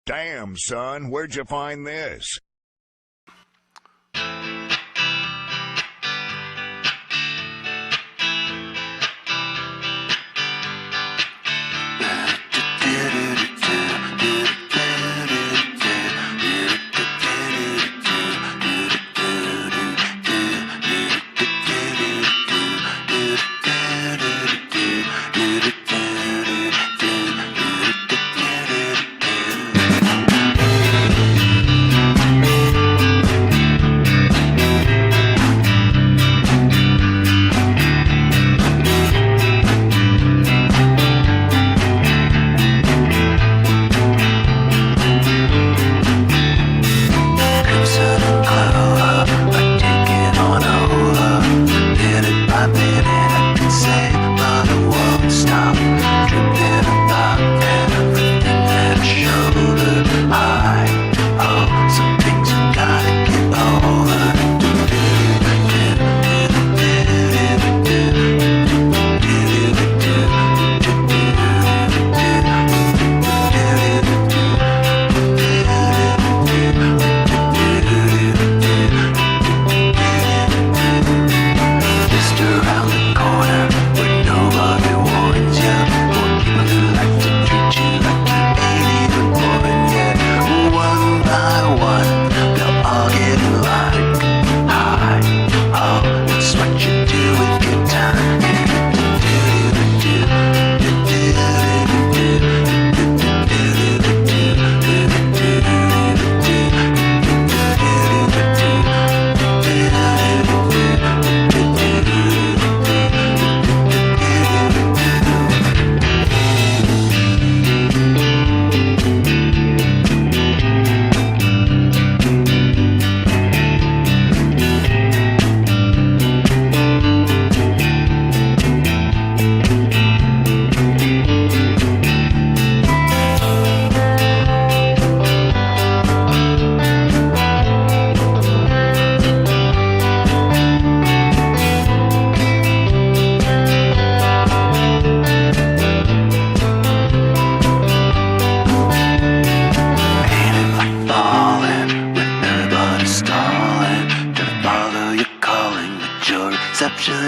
Damn, son, where'd you find this?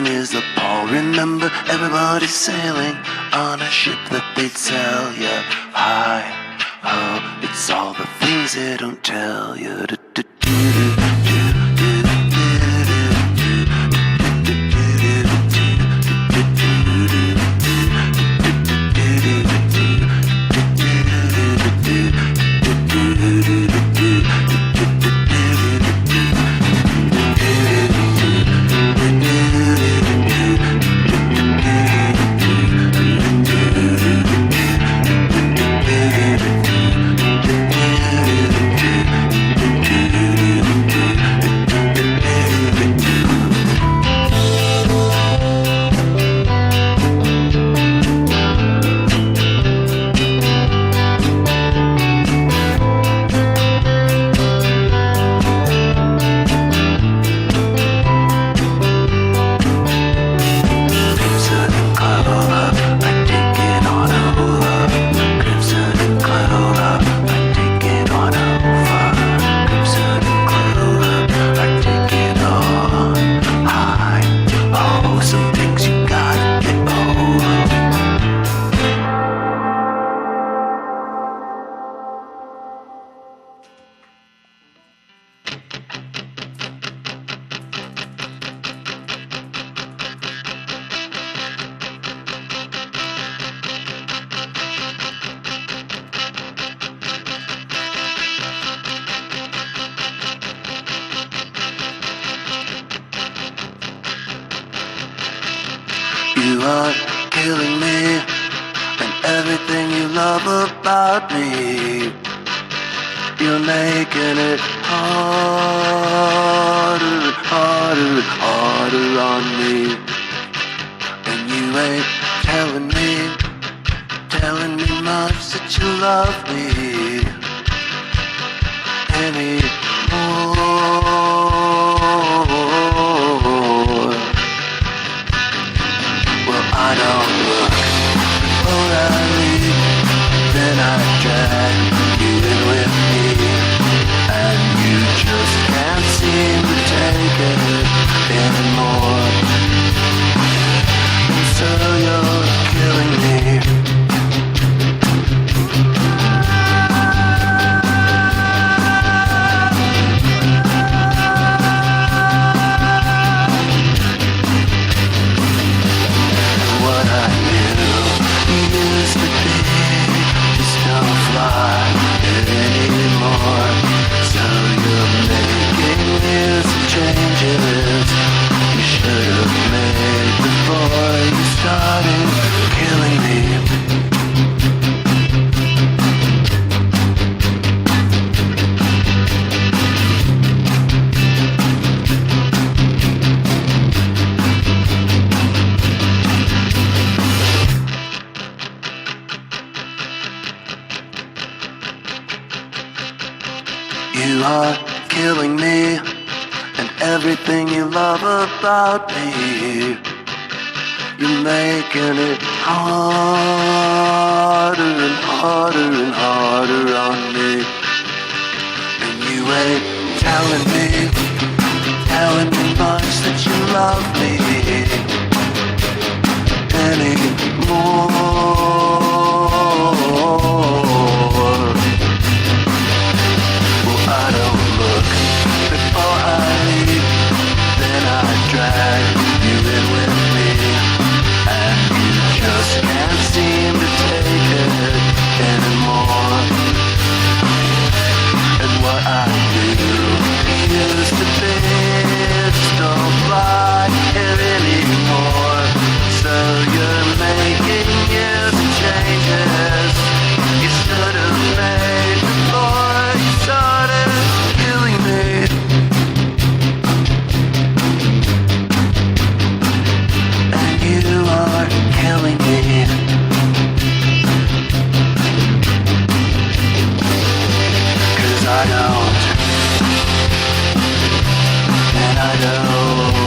Is the Paul. Remember, everybody's sailing on a ship that they'd sell you. Hi, ho, it's all the things they don't tell you. You are killing me and everything you love about me. You're making it harder, harder, harder on me. And you ain't telling me much that you love me anymore. Well, I don't look politely, then I drag you in with used to be just don't fly anymore. So you're making some changes you should have made before you started killing me. You are killing me and everything you love about me. You're making it harder and harder and harder on me. And you ain't telling me much that you love me anymore. I don't look before I leave, then I drag you in with me, and you just can't seem to take it anymore. And what I do used to be just don't fly here anymore. So you're making some changes you should have made before you started killing me. And you are killing me. Cause I don't. And I don't.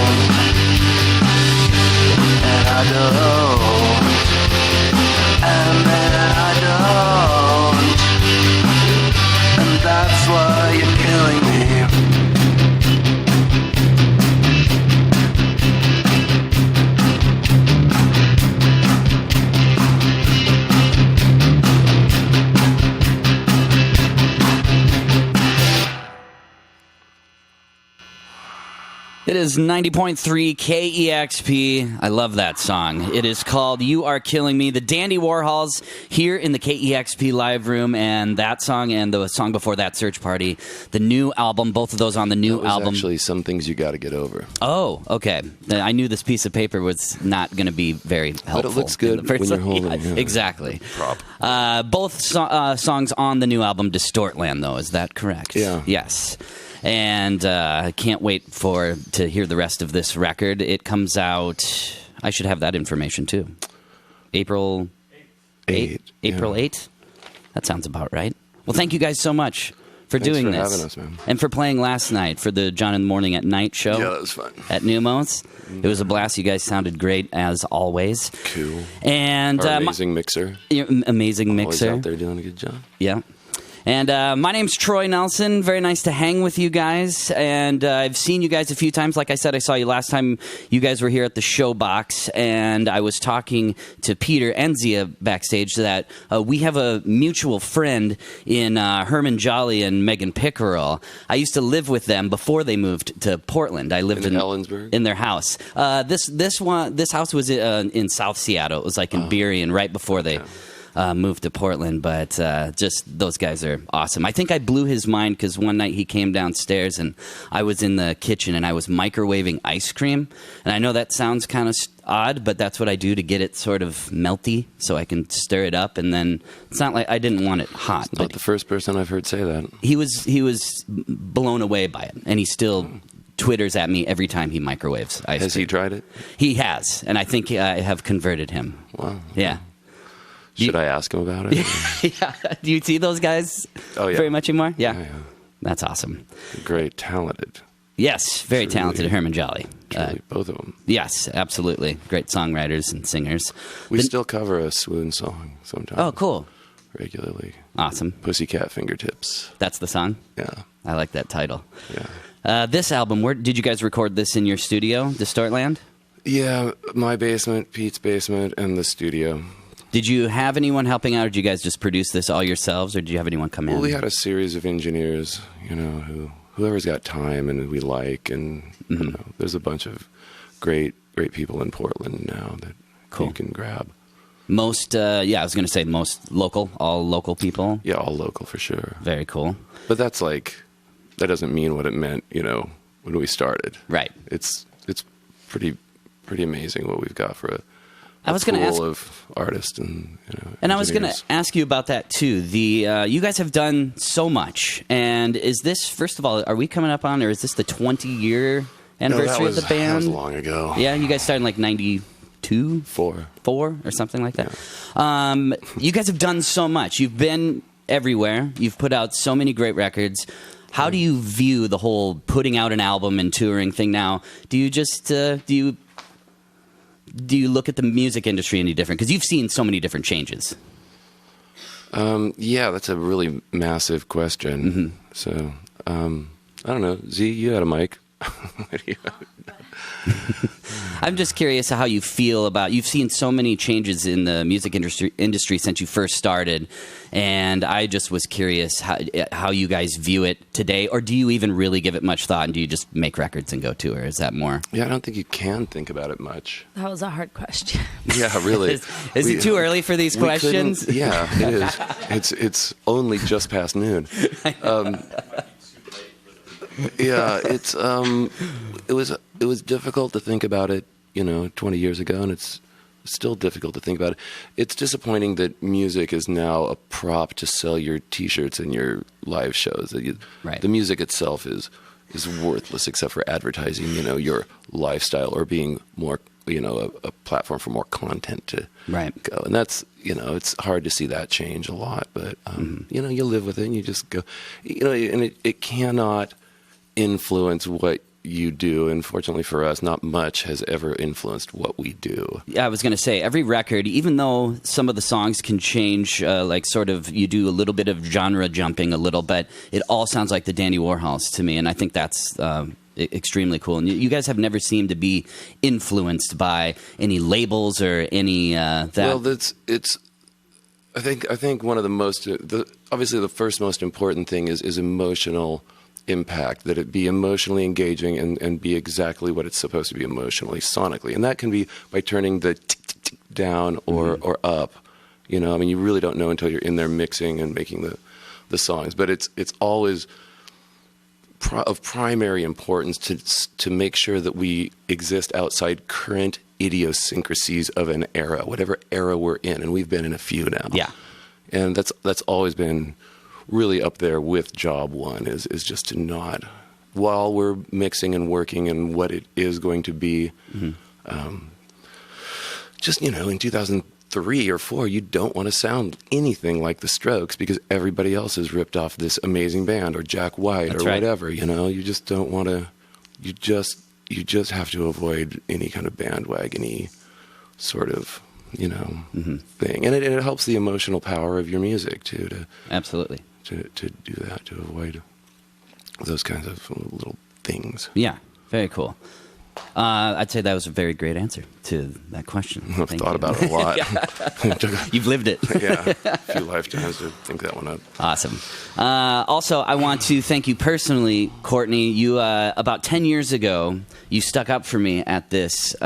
And I don't. And then I don't. And that's why you're killing me. It is 90.3 KEXP. I love that song. It is called You Are Killing Me. The Dandy Warhols here in the KEXP live room, and that song and the song before that, Search Party, the new album, both of those on the new album. Actually, Some Things You Gotta Get Over. Oh, okay. I knew this piece of paper was not going to be very helpful. But it looks good when you're holding it. Yeah. Exactly. Prop. Both songs on the new album, Distortland, though. Is that correct? Yeah. Yes. And I can't wait to hear the rest of this record. It comes out, I should have that information too. April 8th? April 8th? That sounds about right. Well, thank you guys so much for doing this. Thanks for having us, man. And for playing last night for the John in the Morning at Night show. Yeah, that was fun. At Numos. It was a blast. You guys sounded great as always. Cool. And our amazing mixer. Amazing mixer. Always out there doing a good job. Yeah. And my name's Troy Nelson. Very nice to hang with you guys. And I've seen you guys a few times. Like I said, I saw you last time you guys were here at the Showbox. And I was talking to Peter Enzia backstage that we have a mutual friend in Herman Jolly and Megan Pickerel. I used to live with them before they moved to Portland. I lived in Ellensburg? in their house. This house was in South Seattle. It was like in Burien right before they... moved to Portland, but just those guys are awesome. I think I blew his mind because one night he came downstairs and I was in the kitchen and I was microwaving ice cream. And I know that sounds kind of odd, but that's what I do to get it sort of melty so I can stir it up. And then it's not like I didn't want it hot. Not the first person I've heard say that. He was blown away by it, and he still twitters at me every time he microwaves ice cream. Has he tried it? He has, and I think I have converted him. Wow. Yeah. Should I ask him about it? Yeah. Do you see those guys very much anymore? Yeah. That's awesome. Great, talented. Yes, very talented Herman Jolly. Both of them. Yes, absolutely. Great songwriters and singers. We still cover a Swoon song sometimes. Oh, cool. Regularly. Awesome. Pussycat Fingertips. That's the song? Yeah. I like that title. Yeah. This album, where did you guys record this in your studio, Distortland? Yeah, my basement, Pete's basement, and the studio. Did you have anyone helping out, or did you guys just produce this all yourselves, or did you have anyone come in? Well, we had a series of engineers, whoever's got time and who we like, and there's a bunch of great people in Portland now that you can grab. Most, I was going to say most local, all local people. Yeah, all local for sure. Very cool. But that doesn't mean what it meant, when we started. Right. It's pretty amazing what we've got for a pool of artists and I was going to ask you about that too. You guys have done so much, and is this, first of all, are we coming up on, or is this the 20-year anniversary of the band? That was long ago. Yeah, you guys started in like 92, 4 or something like that. Yeah. You guys have done so much. You've been everywhere. You've put out so many great records. How do you view the whole putting out an album and touring thing now? Do you just do you look at the music industry any different? Because you've seen so many different changes. Yeah, that's a really massive question. Mm-hmm. So, I don't know. Z, you had a mic. I'm just curious how you feel about, you've seen so many changes in the music industry since you first started, and I just was curious how you guys view it today, or do you even really give it much thought, and do you just make records and go tour? Is that more? Yeah, I don't think you can think about it much. That was a hard question. Yeah, really. Is it too early for these questions? Yeah, it is. It's only just past noon. Yeah, it was difficult to think about it, 20 years ago, and it's still difficult to think about it. It's disappointing that music is now a prop to sell your T-shirts and your live shows. Right. The music itself is worthless except for advertising, your lifestyle or being more, a platform for more content to go. And that's, it's hard to see that change a lot, but, you live with it and you just go, and it cannot influence what you do, and fortunately for us, not much has ever influenced what we do. Yeah, I was going to say, every record, even though some of the songs can change, like sort of you do a little bit of genre jumping a little, but it all sounds like the Dandy Warhols to me, and I think that's extremely cool. And you guys have never seemed to be influenced by any labels or any that. Well, it's. I think one of the most, obviously the first most important thing is emotional impact, that it be emotionally engaging and be exactly what it's supposed to be emotionally, sonically. And that can be by turning the tick, tick, tick down or up. You really don't know until you're in there mixing and making the songs. But it's always of primary importance to make sure that we exist outside current idiosyncrasies of an era, whatever era we're in. And we've been in a few now. Yeah. And that's always been really up there with job one, is just to not, while we're mixing and working and what it is going to be, just, in 2003 or 4, you don't want to sound anything like the Strokes because everybody else has ripped off this amazing band, or Jack White. That's or right. Whatever, you just don't want to, you just have to avoid any kind of bandwagon-y sort of, thing. And it helps the emotional power of your music too, absolutely. To do that, to avoid those kinds of little things. Yeah, very cool. I'd say that was a very great answer to that question. I've thought about it a lot. You've lived it. Yeah, a few lifetimes to think that one up. Awesome. Also, I want to thank you personally, Courtney. You about 10 years ago, you stuck up for me at this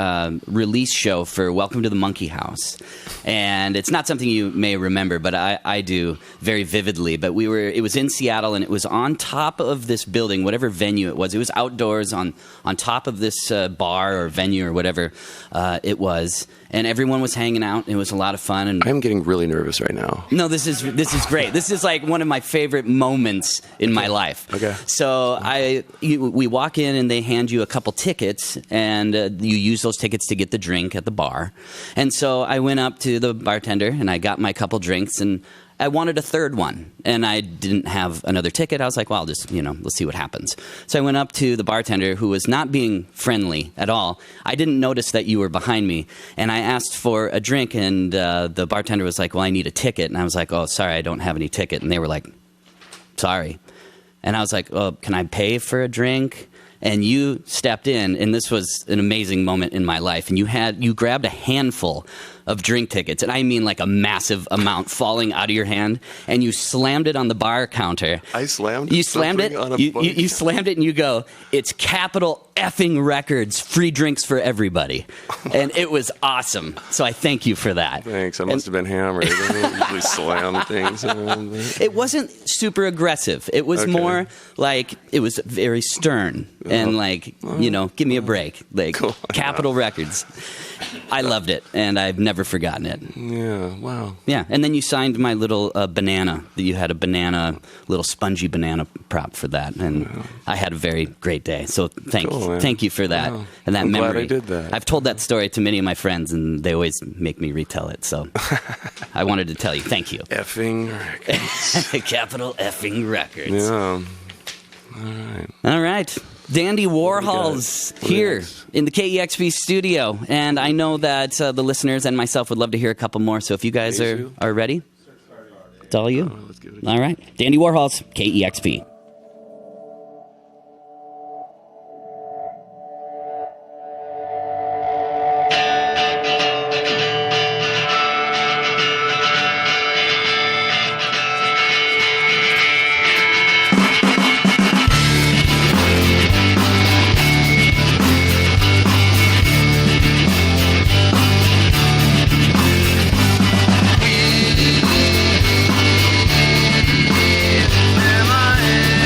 release show for Welcome to the Monkey House. And it's not something you may remember, but I do very vividly. But it was in Seattle, and it was on top of this building, whatever venue it was. It was outdoors on top of this bar or venue or whatever it was. And everyone was hanging out. It was a lot of fun. And I'm getting really nervous right now. No, this is great. This is like one of my favorite moments in my life. Okay. So we walk in and they hand you a couple tickets, and you use those tickets to get the drink at the bar. And so I went up to the bartender and I got my couple drinks, and I wanted a third one, and I didn't have another ticket. I was like, well, just, let's see what happens. So I went up to the bartender, who was not being friendly at all. I didn't notice that you were behind me, and I asked for a drink, and the bartender was like, well, I need a ticket. And I was like, oh, sorry, I don't have any ticket. And they were like, sorry. And I was like, well, can I pay for a drink? And you stepped in, and this was an amazing moment in my life. And you grabbed a handful of drink tickets, and I mean like a massive amount falling out of your hand, and you slammed it on the bar counter. I slammed. You slammed it. On a You slammed it, and you go, "It's Capitol effing Records, free drinks for everybody," and it was awesome. So I thank you for that. Thanks. I must have been hammered. I don't usually slam things around. It wasn't super aggressive. It was more like it was very stern and like, you know, give me a break. Like Capitol Records. I loved it, and I've never forgotten it. Yeah, wow. Yeah, and then you signed my little banana. You had a banana, little spongy banana prop for that, and I had a very great day. So thank you for that. Wow. And that I'm memory. glad I did that. I've told that story to many of my friends, and they always make me retell it. So I wanted to tell you, thank you. Effing records. Capital effing Records. Yeah. All right. All right. Dandy Warhols here in the KEXP studio. And I know that the listeners and myself would love to hear a couple more. So if you guys are ready, it's all you. Let's give it a All right. Dandy Warhols, KEXP. In my head.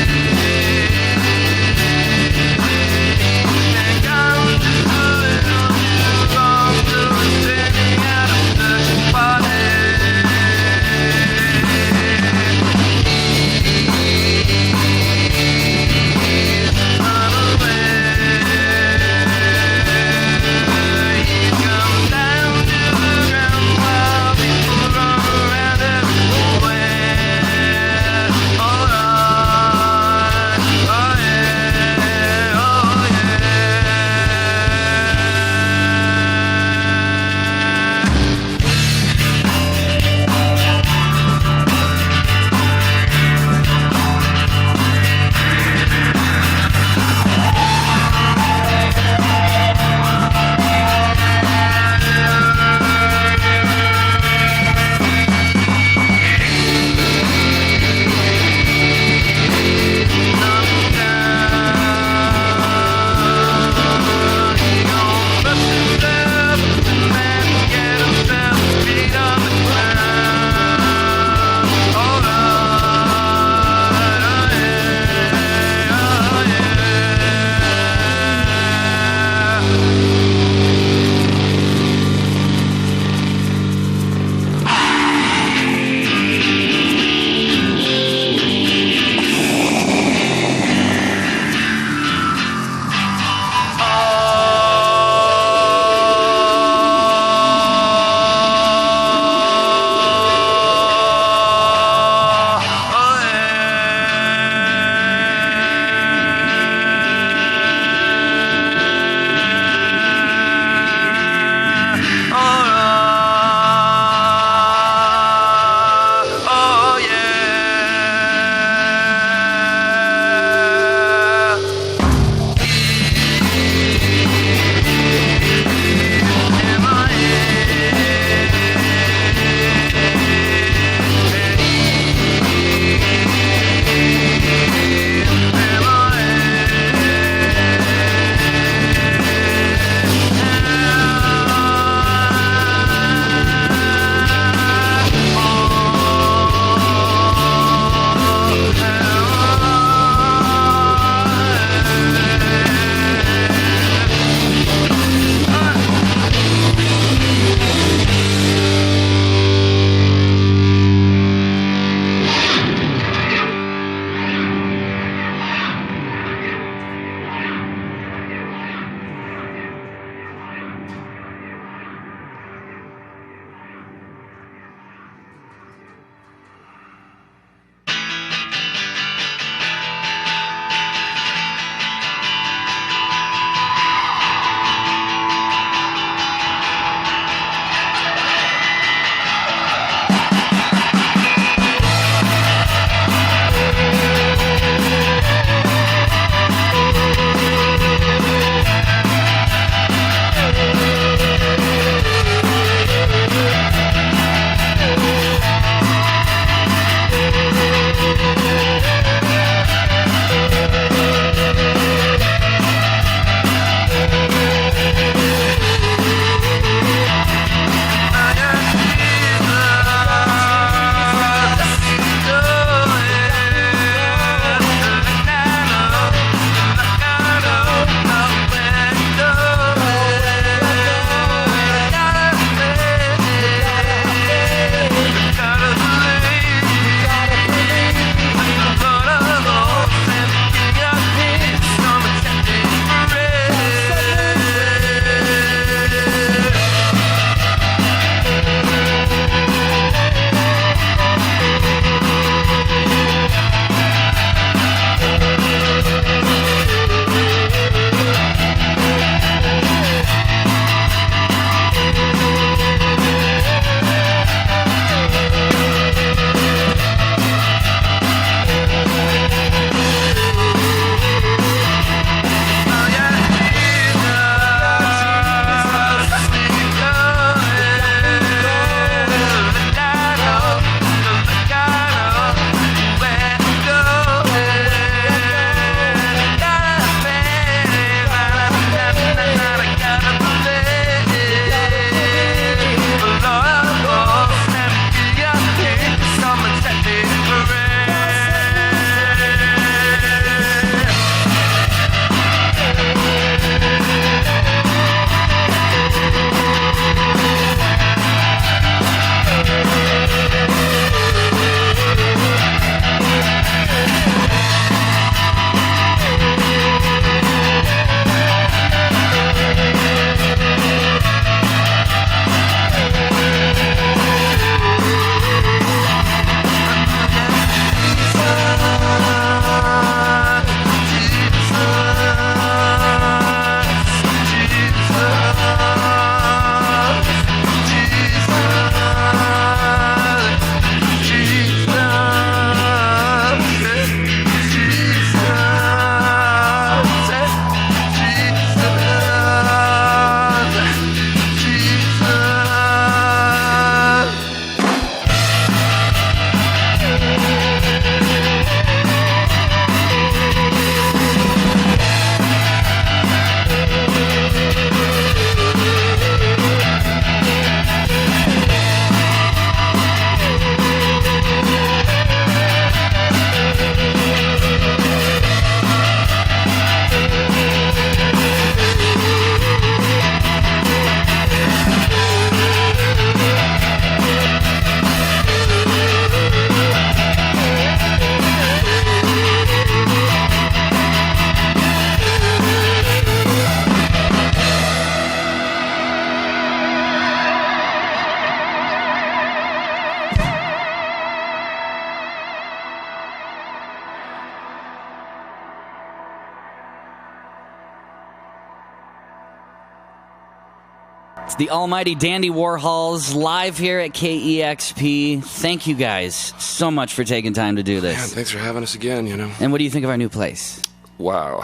It's the almighty Dandy Warhols live here at KEXP. Thank you guys so much for taking time to do this. Man, thanks for having us again, you know. And what do you think of our new place? Wow.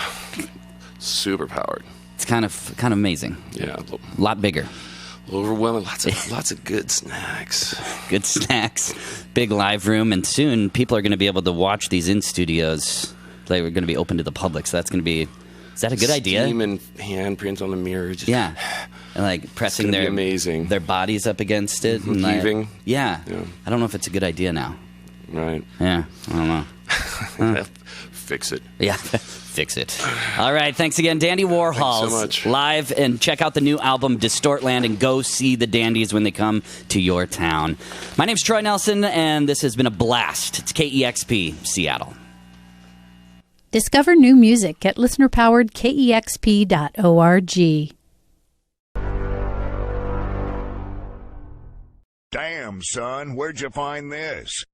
Super powered. It's kind of amazing. Yeah. A lot bigger. Overwhelming. Lots of good snacks. Good snacks. Big live room. And soon people are going to be able to watch these in studios. They're going to be open to the public. So that's going to be... Is that a good idea? Steam and handprint on the mirror. Just, yeah. And like pressing their bodies up against it. Mm-hmm. And heaving. Yeah. I don't know if it's a good idea now. Right. Yeah. I don't know. Fix it. Yeah. Fix it. All right. Thanks again, Dandy Warhols. Thanks so much. Live, and check out the new album, Distortland, and go see the Dandies when they come to your town. My name's Troy Nelson, and this has been a blast. It's KEXP, Seattle. Discover new music at listenerpoweredkexp.org. Damn, son, where'd you find this?